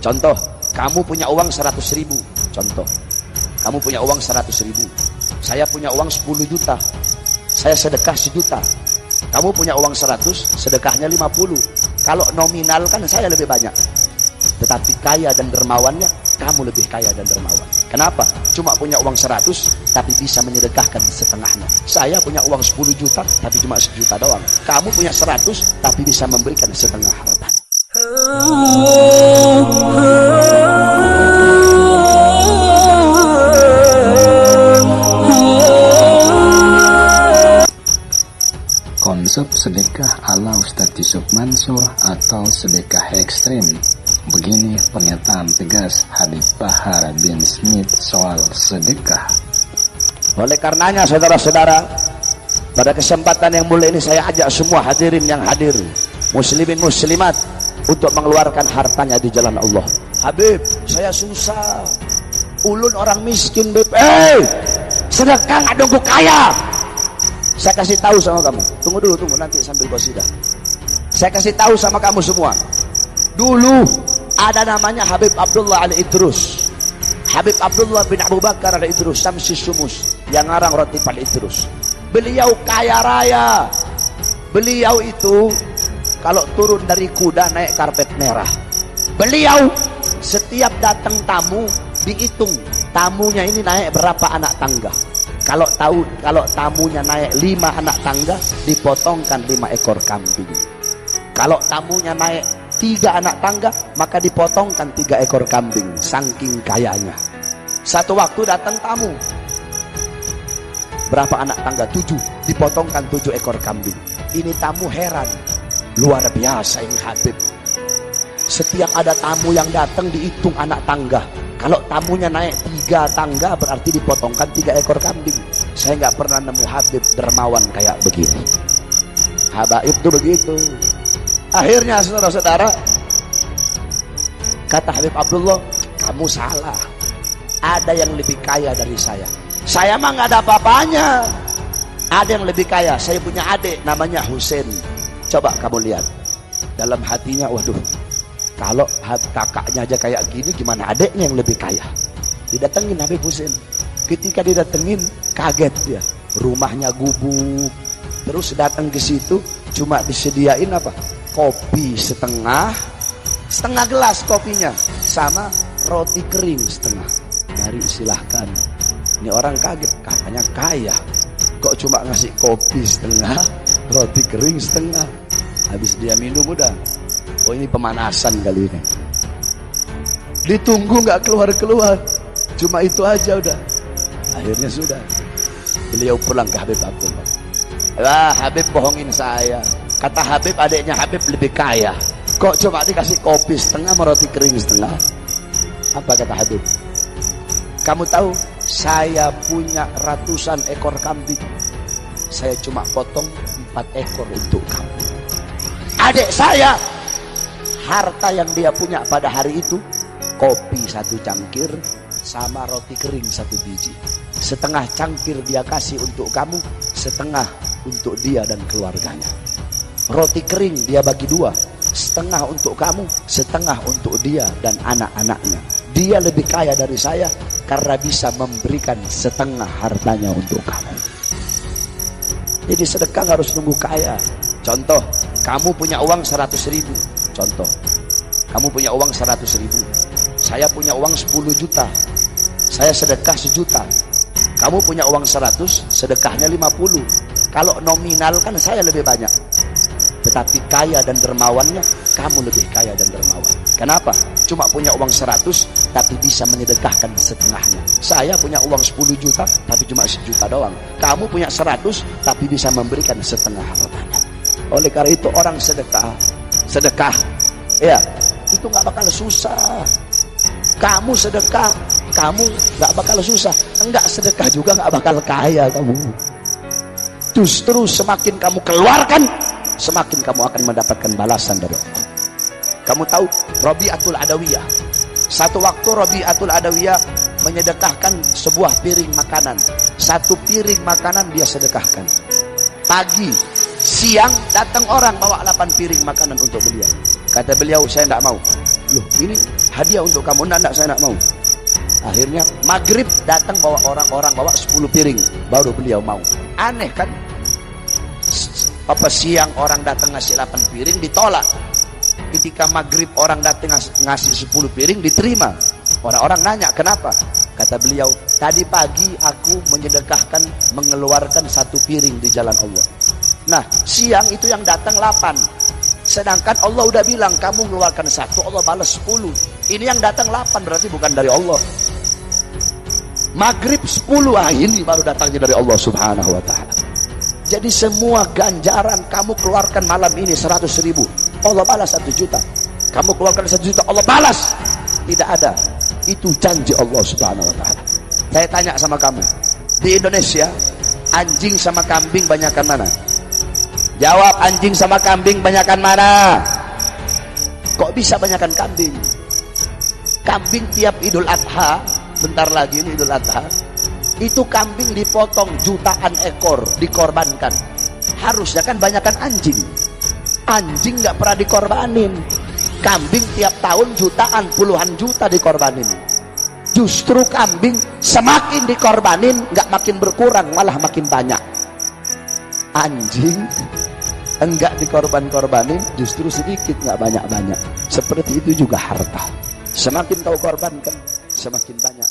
Contoh, kamu punya uang 100.000. Contoh, kamu punya uang 100.000. Saya punya uang 10 juta. Saya sedekah 1 juta. Kamu punya uang 100, sedekahnya 50. Kalau nominal kan saya lebih banyak. Tetapi kaya dan dermawannya, kamu lebih kaya dan dermawan. Kenapa? Cuma punya uang 100, tapi bisa menyedekahkan setengahnya. Saya punya uang 10 juta, tapi cuma 1 juta doang. Kamu punya 100, tapi bisa memberikan setengah hartanya. Konsep sedekah ala Ustadz Yusuf Mansur atau sedekah ekstrim. Begini pernyataan tegas Habib Bahar bin Smith soal sedekah. Oleh karenanya saudara-saudara, pada kesempatan yang mulia ini saya ajak semua hadirin yang hadir, muslimin muslimat, untuk mengeluarkan hartanya di jalan Allah. Habib, saya susah, ulun orang miskin, Beb. Sedekah nggak nunggu kaya. Saya kasih tahu sama kamu. Tunggu dulu, tunggu nanti sambil qasidah. Saya kasih tahu sama kamu semua. Dulu ada namanya Habib Abdullah Al-Idrus. Habib Abdullah bin Abu Bakar Al-Idrus Samsi Sumus, yang ngarang Roti Al-Idrus. Beliau kaya raya. Beliau itu kalau turun dari kuda naik karpet merah. Beliau setiap datang tamu dihitung tamunya ini naik berapa anak tangga. Kalau tamunya naik 5 anak tangga, dipotongkan 5 ekor kambing. Kalau tamunya naik 3 anak tangga, maka dipotongkan 3 ekor kambing. Saking kayanya. Satu waktu datang tamu, berapa anak tangga? 7, dipotongkan 7 ekor kambing. Ini tamu heran, luar biasa ini Habib. Setiap ada tamu yang datang dihitung anak tangga. Kalau tamunya naik 3 tangga, berarti dipotongkan 3 ekor kambing. Saya nggak pernah nemu Habib dermawan kayak begini. Habaib itu begitu. Akhirnya saudara-saudara, kata Habib Abdullah, kamu salah. Ada yang lebih kaya dari saya. Saya mah nggak ada apa-apanya. Ada yang lebih kaya. Saya punya adik namanya Husain. Coba kamu lihat. Dalam hatinya, waduh, kalau kakaknya aja kayak gini, gimana adeknya yang lebih kaya? Didatengin Habib Husain. Ketika didatengin, kaget dia. Rumahnya gubuk. Terus datang ke situ, cuma disediain apa? Kopi setengah gelas kopinya, sama roti kering setengah. Mari silahkan. Ini orang kaget, katanya kaya. Kok cuma ngasih kopi setengah, roti kering setengah. Habis dia minum udah. Oh, ini pemanasan kali ini. Ditunggu nggak keluar-keluar, cuma itu aja udah. Akhirnya sudah, beliau pulang ke Habib Abdullah. Lah, Habib bohongin saya. Kata Habib, adiknya Habib lebih kaya. Kok cuma dikasih kopi setengah, roti kering setengah? Apa kata Habib? Kamu tahu, saya punya ratusan ekor kambing. Saya cuma potong 4 ekor untuk kamu. Adik saya, harta yang dia punya pada hari itu, kopi 1 cangkir sama roti kering 1 biji. Setengah cangkir dia kasih untuk kamu, setengah untuk dia dan keluarganya. Roti kering dia bagi 2, setengah untuk kamu, setengah untuk dia dan anak-anaknya. Dia lebih kaya dari saya karena bisa memberikan setengah hartanya untuk kamu. Jadi sedekah harus nunggu kaya. Contoh, kamu punya uang 100.000. Contoh, kamu punya uang 100.000. Saya punya uang 10 juta. Saya sedekah 1 juta. Kamu punya uang 100, sedekahnya 50. Kalau nominal kan saya lebih banyak. Tetapi kaya dan dermawannya, kamu lebih kaya dan dermawan. Kenapa? Cuma punya uang 100, tapi bisa menyedekahkan setengahnya. Saya punya uang 10 juta, tapi cuma 1 juta doang. Kamu punya 100, tapi bisa memberikan setengah hartanya. Oleh karena itu orang sedekah, ya, itu nggak bakal susah. Kamu sedekah, kamu nggak bakal susah. Enggak sedekah juga nggak bakal kaya kamu. Justru semakin kamu keluarkan, semakin kamu akan mendapatkan balasan dari Allah. Kamu tahu Rabi'atul Adawiyah, satu waktu Rabi'atul Adawiyah menyedekahkan sebuah piring makanan. 1 piring makanan dia sedekahkan. Pagi, siang datang orang bawa 8 piring makanan untuk beliau. Kata beliau, saya tidak mau. loh ini hadiah untuk kamu. Enggak, saya enggak mau. Akhirnya maghrib datang bawa orang-orang, bawa 10 piring, baru beliau mau. Aneh kan? Apa siang orang datang ngasih 8 piring ditolak, ketika maghrib orang datang ngasih 10 piring diterima. Orang-orang nanya kenapa, kata beliau, tadi pagi aku menyedekahkan, mengeluarkan 1 piring di jalan Allah. Nah siang itu yang datang 8, sedangkan Allah udah bilang kamu mengeluarkan 1, Allah balas 10. Ini yang datang 8, berarti bukan dari Allah. Maghrib 10, ini baru datangnya dari Allah subhanahu wa ta'ala. Jadi semua ganjaran kamu keluarkan malam ini 100.000, Allah balas 1 juta. Kamu keluarkan 1 juta, Allah balas. Tidak ada. Itu janji Allah subhanahu wa ta'ala. Saya tanya sama kamu, di Indonesia anjing sama kambing banyakan mana? Jawab, anjing sama kambing banyakan mana? Kok bisa banyakan kambing? Kambing tiap Idul Adha, bentar lagi ini Idul Adha, itu kambing dipotong jutaan ekor, dikorbankan. Harusnya kan banyakan anjing. Anjing nggak pernah dikorbanin. Kambing tiap tahun jutaan, puluhan juta dikorbanin. Justru kambing semakin dikorbanin nggak makin berkurang, malah makin banyak. Anjing enggak dikorban-korbanin, justru sedikit, nggak banyak-banyak. Seperti itu juga harta. Semakin kau korbankan, semakin banyak.